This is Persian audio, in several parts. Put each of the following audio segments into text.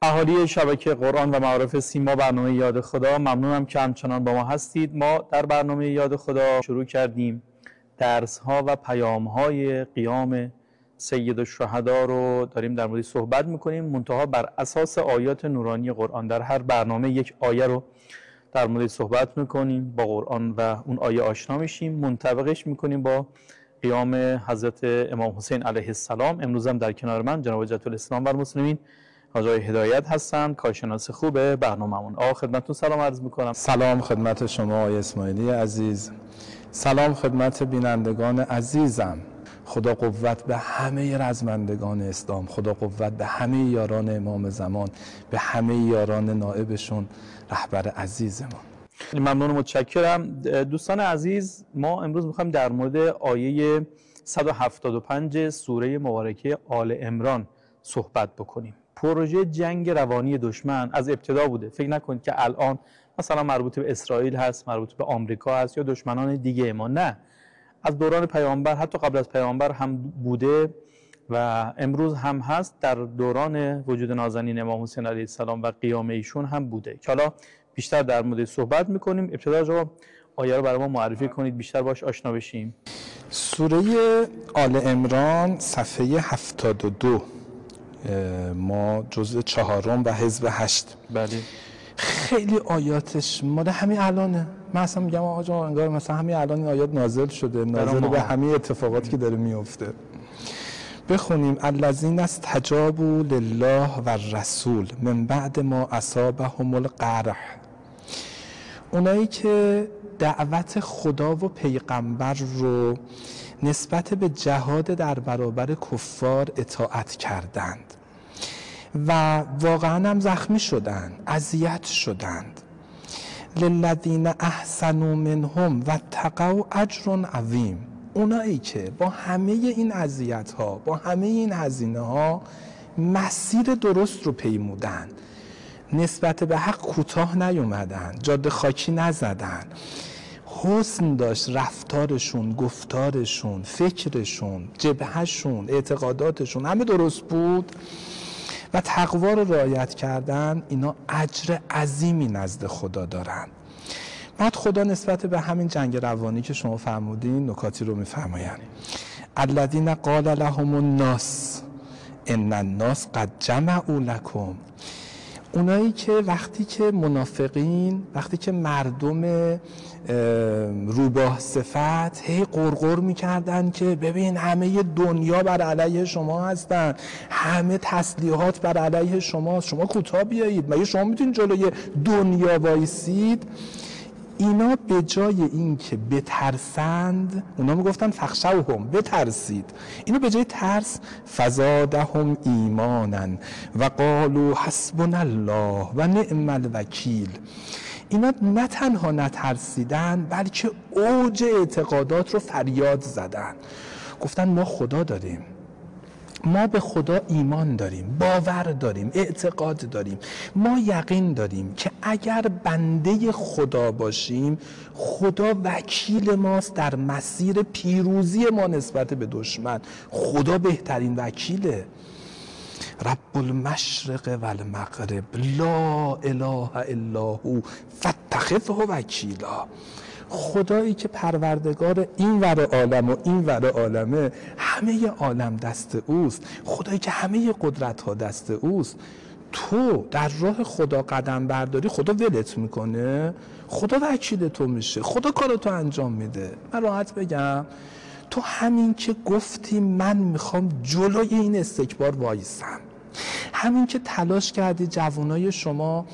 اهالی شبکه قرآن و معارف سیما برنامه یاد خدا، ممنونم که همچنان با ما هستید. ما در برنامه یاد خدا شروع کردیم درس ها و پیام های قیام سید الشهدا رو داریم در موردش صحبت میکنیم، منتها بر اساس آیات نورانی قرآن. در هر برنامه یک آیه رو در موردش صحبت میکنیم، با قرآن و اون آیه آشنا میشیم، منطبقش میکنیم با قیام حضرت امام حسین علیه السلام. امروز هم در کنار من جناب حجت الاسلام و المسلمین آقای هدایت هستن، کارشناس خوب برنامه‌مون. آقا خدمتتون سلام عرض میکنم. سلام خدمت شما آقای اسماعیلی عزیز، سلام خدمت بینندگان عزیزم. خدا قوت به همه رزمندگان اسلام، خدا قوت به همه یاران امام زمان، به همه یاران نائبشون، رهبر عزیزمون. ممنون و متشکرم. دوستان عزیز، ما امروز میخوایم در مورد آیه 175 سوره مبارکه آل عمران صحبت بکنیم. پروژه جنگ روانی دشمن از ابتدا بوده. فکر نکنید که الان مثلا مربوط به اسرائیل هست، مربوط به آمریکا هست یا دشمنان دیگه ما. نه، از دوران پیامبر، حتی قبل از پیامبر هم بوده و امروز هم هست. در دوران وجود نازنین امام حسین علیه السلام و قیام ایشون هم بوده که حالا بیشتر در مورد صحبت میکنیم. ابتدا جواب آیه رو برای ما معرفی کنید، بیشتر باش آشنا بشیم. سوره آل عمران صفحه 72، ما جزء 4 و حزب 8. بله. خیلی آیاتش مال همین الانه. من اصلا میگم آقا جان انگار مثلا همین الان این آیات نازل شده، نازل به همه اتفاقاتی که داره میفته. بخونیم: الذین استجابوا لله و الرسول من بعد ما اصابهم القرح. اونایی که دعوت خدا و پیغمبر رو نسبت به جهاد در برابر کفار اطاعت کردند و واقعا هم زخمی شدند، اذیت شدند. للذین احسنوا منهم و اتقوا اجر عظیم. اونایی که با همه این اذیت ها، با همه این هزینه ها مسیر درست رو پیمودن، نسبت به حق کوتاه نیومدن، جاده خاکی نزدن، حسن داشت رفتارشون، گفتارشون، فکرشون، جبهشون، اعتقاداتشون همه درست بود و تقوا رو رعایت کردن، اینا اجر عظیمی نزد خدا دارن. بعد خدا نسبت به همین جنگ روانی که شما فرمودین نکاتی رو میفرمایند: الذین قال لهم الناس ان الناس قد جمعوا لكم. اونایی که وقتی که منافقین، وقتی که مردم روباه صفت هی قرقر میکردن که ببین همه دنیا بر علیه شما هستن، همه تسلیحات بر علیه شماست، شما کوتاه بیایید، مگه شما میتونید جلوی دنیا وایسید؟ اینا به جای این که بترسند، اونا میگفتن فخشوهم، بترسید. اینا به جای ترس فزادهم ایمانا و قالوا حسبنا الله و نعم الوکیل. اینا نه تنها نترسیدن بلکه اوج اعتقادات رو فریاد زدن، گفتن ما خدا داریم، ما به خدا ایمان داریم، باور داریم، اعتقاد داریم، ما یقین داریم که اگر بنده خدا باشیم خدا وکیل ماست در مسیر پیروزی ما نسبت به دشمن. خدا بهترین وکیله. رب المشرق و المغرب لا اله الا هو فاتخذه وکیلا. خدایی که پروردگار این ور عالم و این ور عالمه، همه عالم دست اوست، خدایی که همه قدرت ها دست اوست، تو در راه خدا قدم برداری خدا ولت میکنه، خدا وکیل تو میشه، خدا کارتو انجام میده. من راحت بگم تو همین که گفتی من میخوام جلوی این استکبار وایسم، همین که تلاش کردی جوانای شما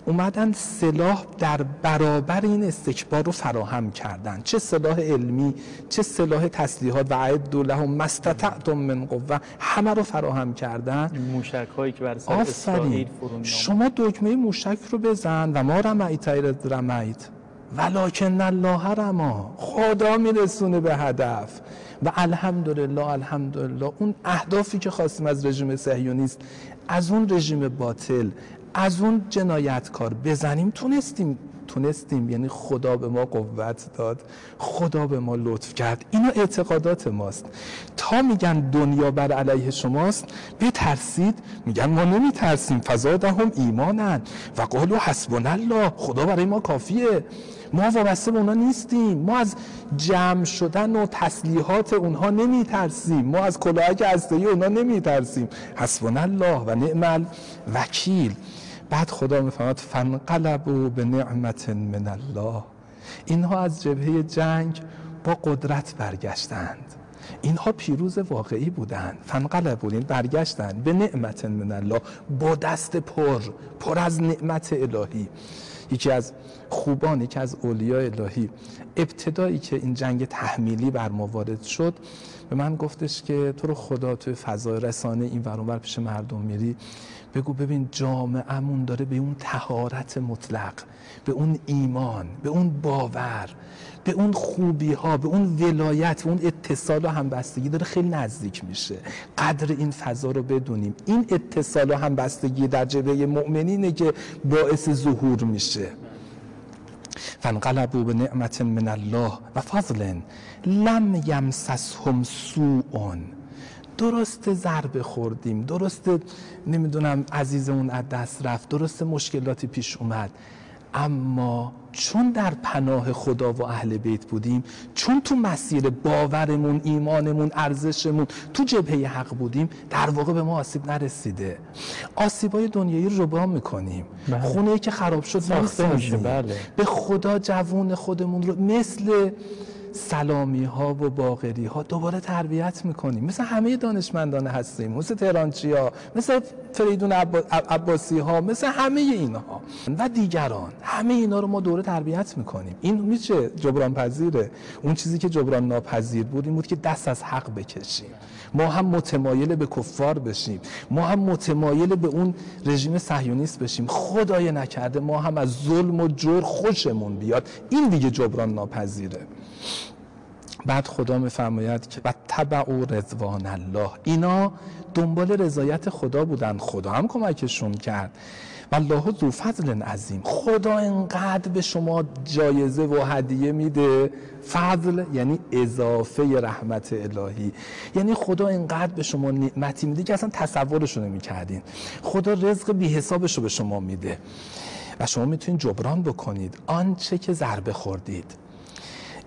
اومدن سلاح در برابر این استکبار رو فراهم کردن، چه سلاح علمی، چه سلاح تسلیحات، و اعدوا لهم ما استطعتم من قوه، همه رو فراهم کردن. موشک هایی که بر سر اسرائیل فرو شما دکمه موشک رو بزن و ما رمایت رمایت ولکن الله رما، خدا میرسونه به هدف. و الحمدلله الحمدلله اون اهدافی که خواستیم از رژیم صهیونیست، از اون رژیم باطل، از اون جنایتکار بزنیم، تونستیم تونستیم، یعنی خدا به ما قوت داد، خدا به ما لطف کرد. اینا اعتقادات ماست. تا میگن دنیا بر علیه شماست بترسید، میگن ما نمیترسیم. فزادهم ایمانا و قالوا حسبنا الله، خدا برای ما کافیه، ما وابسته به اونا نیستیم، ما از جمع شدن و تسلیحات اونها نمیترسیم، ما از کلاهک هسته‌ای اونها نمیترسیم. حسبنا الله و نعم الوکیل. بعد خدا میفرماد فانقلبوا بنعمت من الله، اینها از جبهه جنگ با قدرت برگشتند، اینها پیروز واقعی بودند. فانقلبوا، این برگشتند، به نعمت من الله، با دست پر از نعمت الهی. یکی از خوبان، یکی از اولیاء الهی، ابتدایی که این جنگ تحمیلی بر ما وارد شد به من گفتش که تو رو خدا توی فضای رسانه این ور اون ور پیش مردم میری، بگو ببین جامعه‌مون داره به اون طهارت مطلق، به اون ایمان، به اون باور، به اون خوبی ها، به اون ولایت، به اون اتصال و همبستگی داره خیلی نزدیک میشه. قدر این فضا رو بدونیم. این اتصال و همبستگی در جبهه مؤمنینه که باعث ظهور میشه. فانقلبوا بنعمت من الله و فضل لم یمسسهم سوء. درست ضربه خوردیم، درست نمیدونم عزیزمون از دست رفت، درست مشکلاتی پیش اومد، اما چون در پناه خدا و اهل بیت بودیم، چون تو مسیر باورمون، ایمانمون، ارزشمون تو جبهه حق بودیم، در واقع به ما آسیب نرسیده. آسیبای دنیایی رو جبران میکنیم. خونه‌ای که خراب شد نمی‌سازیم. به خدا جوون خودمون رو مثل سلامی ها و باقری ها دوباره تربیت میکنیم، مثل همه دانشمندان هستیم، مثل تهرانچی ها، مثل فریدون عباسی ها، مثل همه اینها و دیگران. همه اینا رو ما دوره تربیت میکنیم. این میشه جبران پذیره. اون چیزی که جبران ناپذیر بود این بود که دست از حق بکشیم، ما هم متمایل به کفار بشیم، ما هم متمایل به اون رژیم صهیونیست بشیم، خدای نکرده ما هم از ظلم و جور خوشمون بیاد. این دیگه جبران ناپذیره. بعد خدا میفرماید که تبعوا رضوان الله، اینا دنبال رضایت خدا بودن، خدا هم کمکشون کرد. والله ذو فضل عظیم، خدا انقدر به شما جایزه و هدیه میده. فضل یعنی اضافه رحمت الهی، یعنی خدا انقدر به شما نعمتی میده که اصلا تصورش رو نمی‌کردین. خدا رزق بی حسابش رو به شما میده و شما میتونید جبران بکنید آنچه که ضربه خوردید.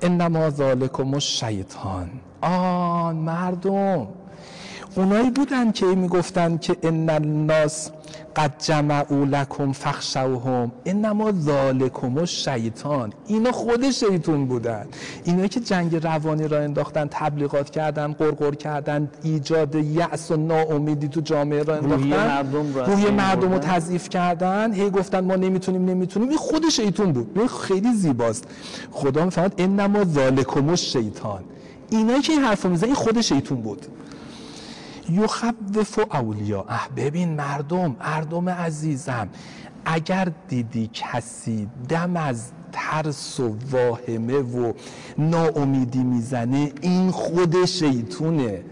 انما ذالکم الشیطان، آن مردم اونایی بودن که میگفتن که ان الناس قد جمعوا لکم فاخشوهم، انما ذالکم الشیطان، اینا خود شیطان بودن. اینا که جنگ روانی را انداختن، تبلیغات کردن، قرقر کردن، ایجاد یأس و ناامیدی تو جامعه را انداختن، روی مردم رو تضعیف کردن، هی گفتن ما نمیتونیم. این خود شیطان بود. این خیلی زیباست. خدا میفرماد انما ذالکم الشیطان، اینا که این حرفو میزنن این خود شیطان بود. یخوف اولیاءه، ببین مردم عزیزم، اگر دیدی کسی دم از ترس و واهمه و ناامیدی میزنه، این خود شیطونه.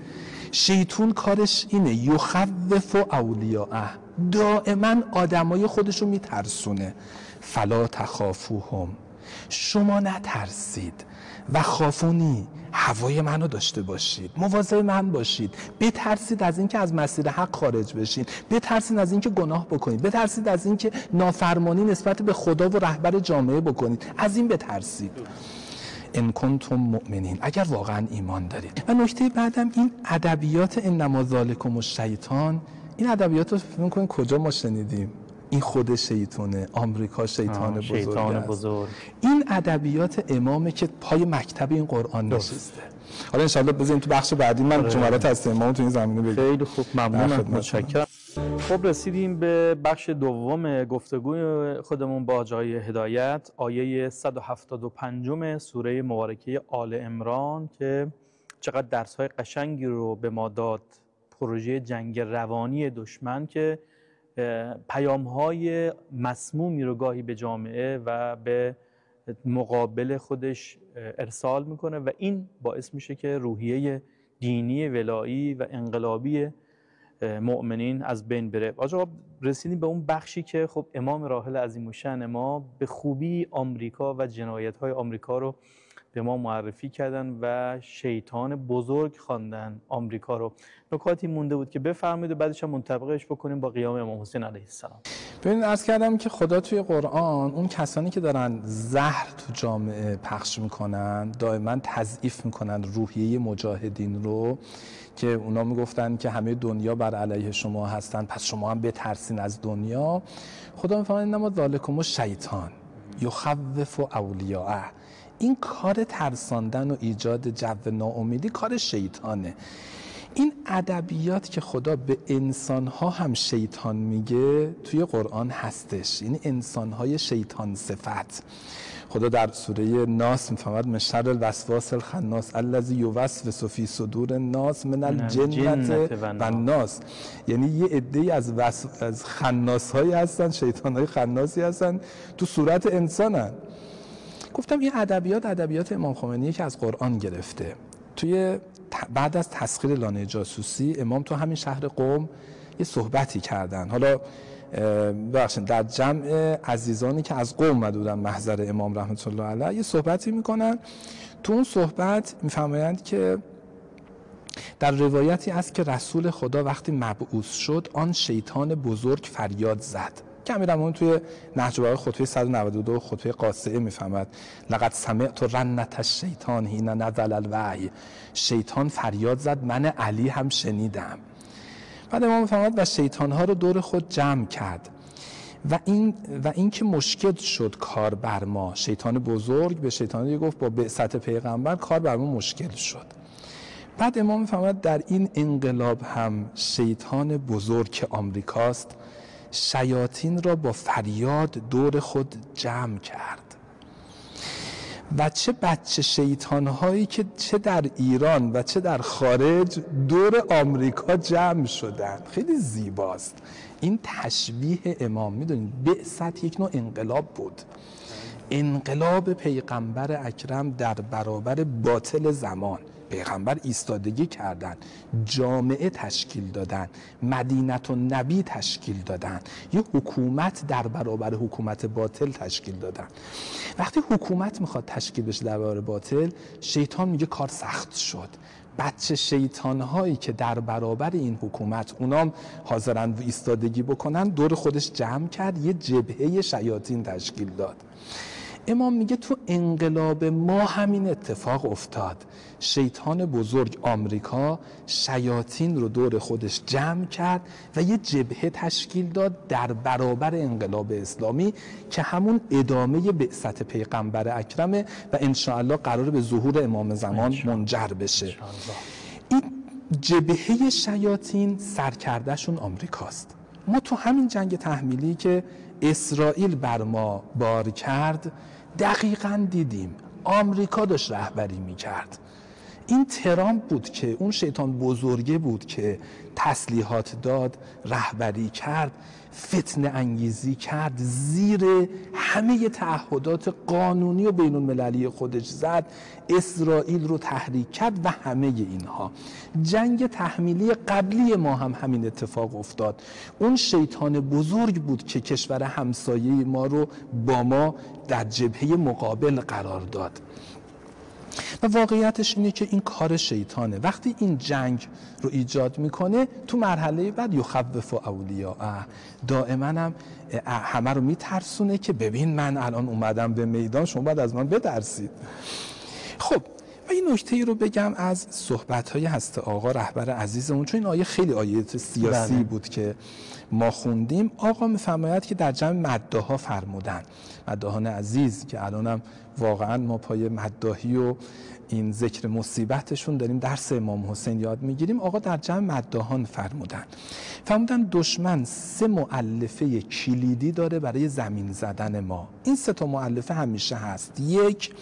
شیطون کارش اینه، یخوف اولیاءه، دائما آدمای خودشو میترسونه. فلا تخافوهم، شما نترسید، و خافونی، هوای منو داشته باشید، مواظب من باشید، بترسید از اینکه از مسیر حق خارج بشین، بترسید از اینکه گناه بکنید، بترسید از اینکه نافرمانی نسبت به خدا و رهبر جامعه بکنید، از این بترسید. ان کنتم مؤمنین، اگر واقعا ایمان دارید. و نکته بعدم این ادبیات انما ذالکم الشیطان، این ادبیات رو فکر می‌کنید کجا ما شنیدیم؟ این خود شیطانه، آمریکا شیطان بزرگ. این ادبیات امامه که پای مکتب این قرآن نشسته. حالا انشالله بذاریم تو بخش بعدی من جملات از امام تو این زمینه بگم. خیلی خوب، ممنونم، متشکرم. خب رسیدیم به بخش دوم گفتگوی خودمون با جای هدایت، آیه 175 سوره مبارکه آل عمران که چقدر درس‌های قشنگی رو به ما داد. پروژه جنگ روانی دشمن که پیام‌های مسمومی رو گاهی به جامعه و به مقابل خودش ارسال میکنه و این باعث میشه که روحیه دینی ولایی و انقلابی مؤمنین از بین بره. آقا رسیدیم به اون بخشی که خب امام راحل عظیم الشأن ما به خوبی آمریکا و جنایت‌های آمریکا رو به ما معرفی کردن و شیطان بزرگ خواندن آمریکا رو. نکاتی مونده بود که بفرمایید و بعدش هم منطبقش بکنیم با قیام امام حسین علیه السلام. ببین عرض کردم که خدا توی قرآن اون کسانی که دارن زهر تو جامعه پخش میکنن دائما تضعیف میکنن روحیه مجاهدین رو، که اونا میگفتن که همه دنیا بر علیه شما هستن پس شما هم بترسین از دنیا. خدا میفرماید انما ذالکم شیطان یخوف اولیاءه. این کار ترساندن و ایجاد جو ناامیدی کار شیطانه. این ادبیات که خدا به انسانها هم شیطان میگه توی قرآن هستش، یعنی انسانهای شیطان صفت. خدا در سوره ناس میفرماید من شر الوسواس الخناس الذی یوسوس فی صدور الناس من الجنة و الناس. یعنی یه عده‌ای از خناس‌هایی هستن، شیطان‌های خناسی هستن تو صورت انسانن. گفتم این ادبیات امام خمینی که از قرآن گرفته. توی بعد از تسخیر لانه جاسوسی امام تو همین شهر قم یه صحبتی کردن. حالا ببخشید در جمع عزیزانی که از قم اومده بودن محضر امام رحمت الله علیه یه صحبتی میکنن. تو اون صحبت میفرمایند که در روایتی است که رسول خدا وقتی مبعوث شد آن شیطان بزرگ فریاد زد. که امیرالمومنین توی نهج البلاغه خطبه 192 خطبه قاصعه میفهمد لقد سمعت رنت الشیطان حین نزل الوحی. شیطان فریاد زد، من علی هم شنیدم. بعد امام میفهمد و شیطانها رو دور خود جمع کرد و این که مشکل شد کار بر ما. شیطان بزرگ به شیطان گفت با بعثت پیغمبر کار بر ما مشکل شد. بعد امام میفهمد در این انقلاب هم شیطان بزرگ که آمریکاست شیاطین را با فریاد دور خود جمع کرد. و چه بچه شیطان‌هایی که چه در ایران و چه در خارج دور آمریکا جمع شدن. خیلی زیباست این تشبیه امام. میدونید بعثت یک نوع انقلاب بود، انقلاب پیغمبر اکرم در برابر باطل زمان. پیغمبر ایستادگی کردن، جامعه تشکیل دادن، مدینه النبی تشکیل دادن، یه حکومت در برابر حکومت باطل تشکیل دادن. وقتی حکومت میخواد تشکیل بشه در برابر باطل، شیطان میگه کار سخت شد. بچه شیطانهایی که در برابر این حکومت اونام حاضرن و ایستادگی بکنن دور خودش جمع کرد، یه جبهه شیاطین تشکیل داد. امام میگه تو انقلاب ما همین اتفاق افتاد. شیطان بزرگ آمریکا شیاطین رو دور خودش جمع کرد و یه جبهه تشکیل داد در برابر انقلاب اسلامی که همون ادامه بعثت پیغمبر اکرمه و انشاءالله قراره به ظهور امام زمان منجر بشه. این جبهه شیاطین سرکردهشون آمریکاست. ما تو همین جنگ تحمیلی که اسرائیل بر ما بار کرد دقیقاً دیدیم آمریکا داشت رهبری میکرد. این ترامپ بود که اون شیطان بزرگه بود که تسلیحات داد، رهبری کرد، فتنه انگیزی کرد، زیر همه تعهدات قانونی و بین المللی خودش زد، اسرائیل رو تحریک کرد و همه اینها. جنگ تحمیلی قبلی ما هم همین اتفاق افتاد. اون شیطان بزرگ بود که کشور همسایه ما رو با ما در جبهه مقابل قرار داد. و واقعیتش اینه که این کار شیطانه. وقتی این جنگ رو ایجاد میکنه تو مرحله بعد یخوف اولیاء دائما هم همه رو میترسونه که ببین من الان اومدم به میدان، شما باید از من بترسید. خب و این نکته ای رو بگم از صحبت‌های حضرت آقا رهبر عزیزمون، چون این آیه خیلی آیه سیاسی بود که ما خوندیم. آقا میفرماید که در جمع مداحا فرمودن، مداحان عزیز که الانم واقعا ما پای مداحی و این ذکر مصیبتشون داریم درس امام حسین یاد میگیریم. آقا در جمع مداحان فرمودن دشمن 3 مؤلفه کلیدی داره برای زمین زدن ما. این 3 تا مؤلفه همیشه هست: 1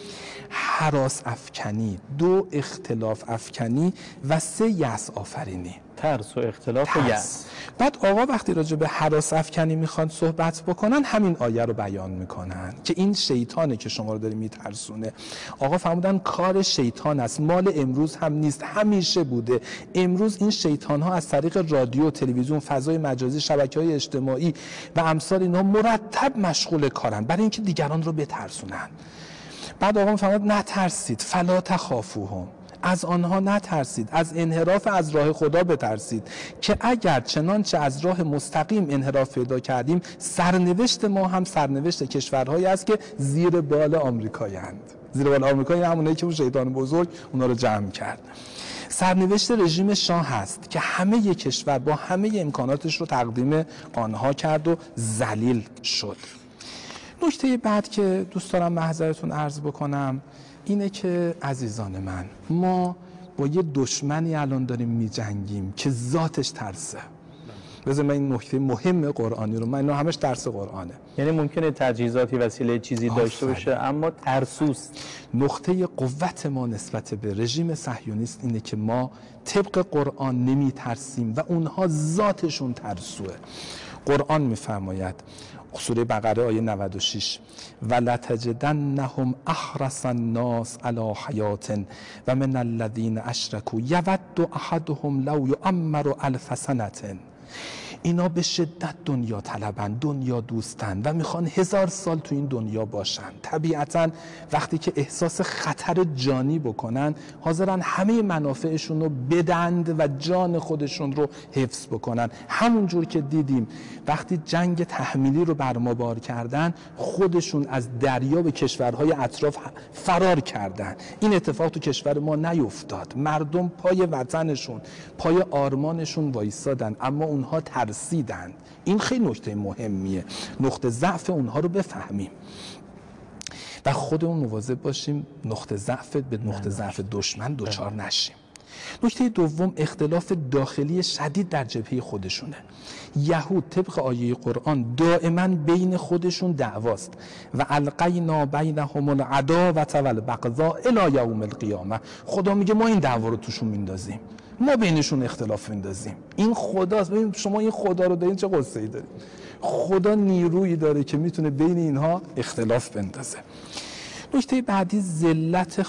هراس افکنی، 2 اختلاف افکنی و 3 یأس آفرینی. ترس و اختلاف و یأس. بعد آقا وقتی راجع به هراس افکنی میخوان صحبت بکنن همین آیه رو بیان میکنن که این شیطانه که شما رو داره میترسونه. آقا فرمودن کار شیطان است، مال امروز هم نیست، همیشه بوده. امروز این شیطان ها از طریق رادیو، تلویزیون، فضای مجازی، شبکه‌های اجتماعی و امثال اینها مرتب مشغول کارن برای اینکه دیگران رو بترسونن. بعد آقا فرمود نترسید، فلا تخافوهم، از آنها نترسید، از انحراف از راه خدا بترسید که اگر چنانچه از راه مستقیم انحراف پیدا کردیم سرنوشت ما هم سرنوشت کشورهایی است که زیر بال آمریکایند. زیر بال آمریکا این همونایی که اون شیطان بزرگ اونا رو جمع کرد. سرنوشت رژیم شاه هست که همه یک کشور با همه امکاناتش رو تقدیم آنها کرد و ذلیل شد. نکته بعد که دوست دارم محضرتون عرض بکنم اینه که عزیزان من، ما با یه دشمنی الان داریم می‌جنگیم که ذاتش ترسه. بذار من این نکته مهم قرآنی رو، من اینا همش درس قرآنه. یعنی ممکنه تجهیزاتی وسیله چیزی داشته باشه اما ترسوست. نقطه قوت ما نسبت به رژیم صهیونیست اینه که ما طبق قرآن نمی‌ترسیم و اونها ذاتشون ترسوه. قرآن می‌فرماید سوره بقره آیه 96 ولتجدنهم احرص الناس علی حیات و من الذین اشرکوا یود احدهم لو یعمر الف سنة. اینا به شدت دنیا طلبن، دنیا دوستن و میخوان 1000 سال تو این دنیا باشن. طبیعتا وقتی که احساس خطر جانی بکنن حاضرن همه منافعشون رو بدند و جان خودشون رو حفظ بکنن. همون جور که دیدیم وقتی جنگ تحمیلی رو بر ما بار کردن خودشون از دریا به کشورهای اطراف فرار کردن. این اتفاق تو کشور ما نیفتاد. مردم پای وطنشون، پای آرمانشون وایسادن اما اونها ترسیدن. این خیلی نکته مهمیه، نقطه ضعف اونها رو بفهمیم و خودمون مواظب باشیم نقطه ضعف به نقطه ضعف دشمن دوچار نشیم. نکته دوم اختلاف داخلی شدید در جبهه خودشونه. یهود طبق آیه قرآن دائما بین خودشون دعواست و القینا بینهم العداوة والبغضاء الی یوم القیامه. خدا میگه ما این دعوا رو توشون میندازیم، ما بینشون اختلاف میندازیم. این خداست. ببین شما این خدا رو دارین چه قصه‌ای دارید. خدا نیرویی داره که میتونه بین اینها اختلاف بندازه. نکته بعدی ذلت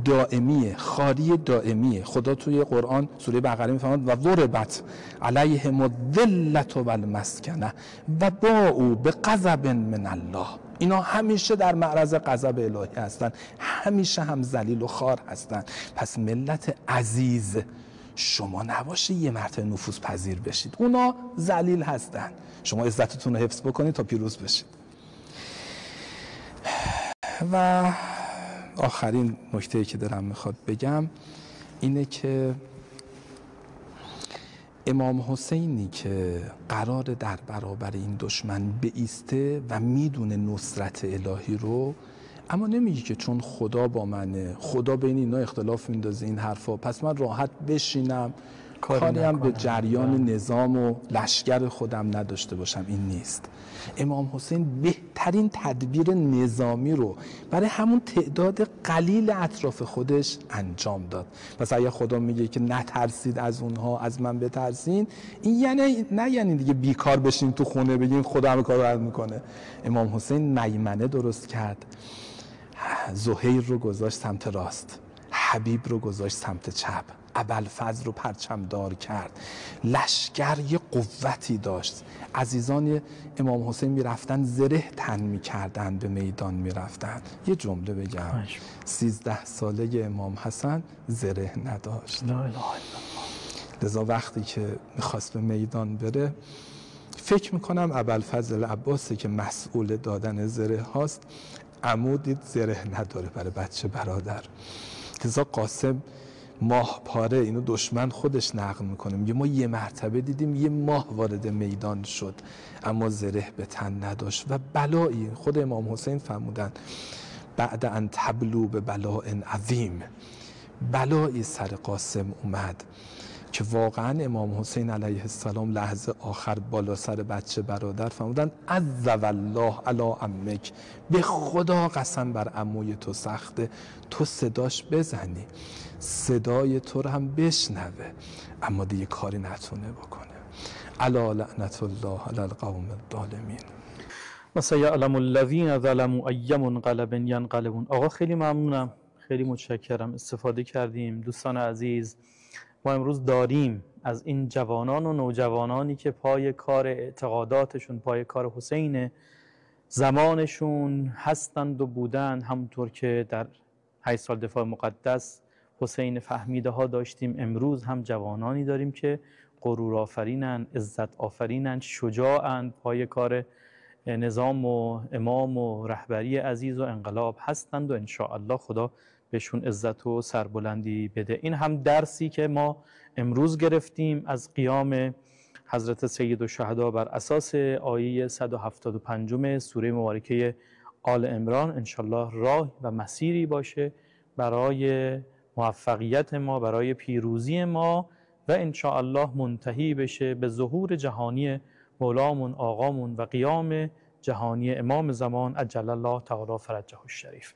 دائمیه، خاری دائمیه. خدا توی قرآن سوره بقره میفرماد و ضربت علیهم الذلة والمسکنه و باءوا بغضب من الله. اینا همیشه در معرض غضب الهی هستن، همیشه هم ذلیل و خوار هستن. پس ملت عزیز شما نباشه یه مرتبه نفوذ پذیر بشید. اونا ذلیل هستن، شما عزتتون رو حفظ بکنید تا پیروز بشید. و آخرین نکته‌ای که دلم میخواد بگم اینه که امام حسینی که قرار در برابر این دشمن بایسته و میدونه نصرت الهی رو، اما نمیگه که چون خدا با منه، خدا بین اینا اختلاف میندازه این حرفا، پس من راحت بشینم کاری هم به جریان نظام و لشکر خودم نداشته باشم. این نیست. امام حسین بهترین تدبیر نظامی رو برای همون تعداد قلیل اطراف خودش انجام داد. پس اگه خدا میگه که نترسید از اونها، از من بترسین، این یعنی نه یعنی دیگه بیکار بشین تو خونه بگین خدا همه کار رو میکنه. امام حسین میمنه درست کرد، زهیر رو گذاشت سمت راست، حبیب رو گذاشت سمت چپ، ابوالفضل رو پرچم دار کرد. لشکر یه قوتی داشت. عزیزان امام حسین میرفتن زره تن میکردن، به میدان میرفتن. یه جمله بگم، 13 ساله امام حسن زره نداشت. لا اله الا الله. لذا وقتی که میخواست به میدان بره، فکر میکنم ابوالفضل عباسی که مسئول دادن زره هاست، عمو دید زره نداره برای بچه برادر. لذا قاسم ماه پاره، اینو دشمن خودش نقل میکنه، میگه ما یه مرتبه دیدیم یه ماه وارد میدان شد اما زره به تن نداشت. و بلایی، خود امام حسین فرمودن بعد ان تبلو به بلاء عظیم، بلایی سر قاسم اومد که واقعا امام حسین علیه السلام لحظه آخر بالا سر بچه برادر فرمودند عز والله علی عمک، به خدا قسم بر عموی تو سخته، تو صداش بزنی صدای تو رو هم بشنوه اما دیگه کاری نتونه بکنه. الا لعنت الله علی القوم الظالمین. و سیعلم الذین ظلموا ای منقلب ینقلبون. آقا خیلی ممنونم، خیلی متشکرم، استفاده کردیم. دوستان عزیز، ما امروز داریم از این جوانان و نوجوانانی که پای کار اعتقاداتشون، پای کار حسین زمانشون هستند و بودند، همونطور که در 8 سال دفاع مقدس حسین فهمیده ها داشتیم، امروز هم جوانانی داریم که غرور آفرینن، عزت آفرینن، شجاعن، پای کار نظام و امام و رهبری عزیز و انقلاب هستند و انشاءالله خدا بهشون عزت و سربلندی بده. این هم درسی که ما امروز گرفتیم از قیام حضرت سید الشهدا بر اساس آیه 175 سوره مبارکه آل عمران. انشاءالله راه و مسیری باشه برای موفقیت ما، برای پیروزی ما و انشاءالله منتهی بشه به ظهور جهانی مولامون آقامون و قیام جهانی امام زمان عجل الله تعالی فرجه الشریف.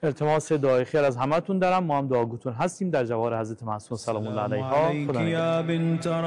التماس دعای خیر از همتون دارم. ما هم دعاگوتون هستیم در جوار حضرت معصوم سلام الله علیها. خدا نگهدار.